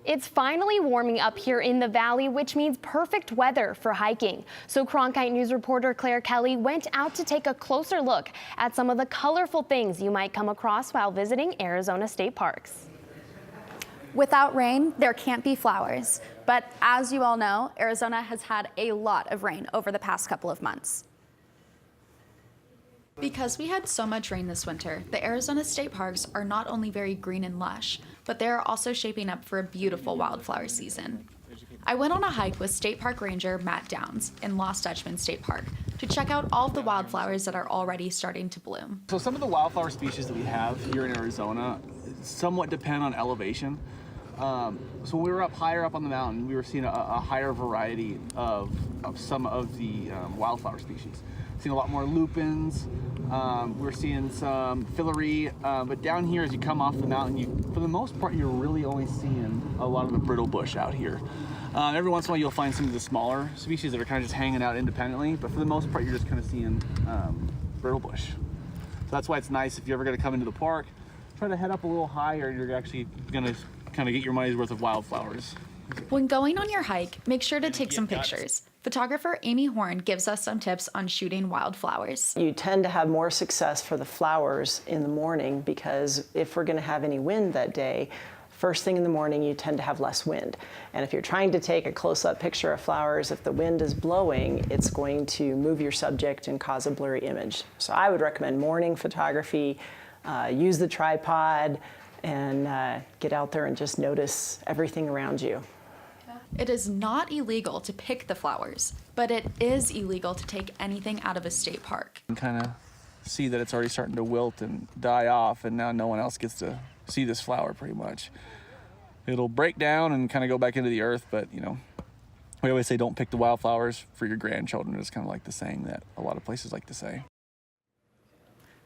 It's finally warming up here in the valley, which means perfect weather for hiking. So Cronkite News reporter Claire Kelly went out to take a closer look at some of the colorful things you might come across while visiting Arizona state parks. Without rain, there can't be flowers. But as you all know, Arizona has had a lot of rain over the past couple of months. Because we had so much rain this winter, the Arizona state parks are not only very green and lush, but they are also shaping up for a beautiful wildflower season. I went on a hike with State Park Ranger Matt Downs in Lost Dutchman State Park to check out all of the wildflowers that are already starting to bloom. So some of the wildflower species that we have here in Arizona somewhat depend on elevation. So when we were higher up on the mountain, we were seeing a higher variety of some of the wildflower species. Seeing a lot more lupins, we're seeing some fillory, but down here as you come off the mountain, for the most part you're really only seeing a lot of the brittle bush out here. Every once in a while you'll find some of the smaller species that are kind of just hanging out independently, but for the most part you're just kind of seeing brittle bush. So that's why it's nice if you're ever going to come into the park, try to head up a little higher, you're actually going to kind of get your money's worth of wildflowers. When going on your hike, make sure to take some pictures. Photographer Amy Horn gives us some tips on shooting wildflowers. You tend to have more success for the flowers in the morning because if we're going to have any wind that day, first thing in the morning you tend to have less wind. And if you're trying to take a close-up picture of flowers, if the wind is blowing, it's going to move your subject and cause a blurry image. So I would recommend morning photography, use the tripod, and get out there and just notice everything around you. It is not illegal to pick the flowers, but it is illegal to take anything out of a state park. You can kind of see that it's already starting to wilt and die off, and now no one else gets to see this flower pretty much. It'll break down and kind of go back into the earth, but you know, we always say don't pick the wildflowers for your grandchildren. It's kind of like the saying that a lot of places like to say.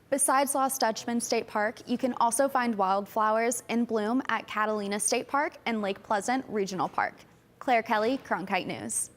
Besides Lost Dutchman State Park, you can also find wildflowers in bloom at Catalina State Park and Lake Pleasant Regional Park. Claire Kelly, Cronkite News.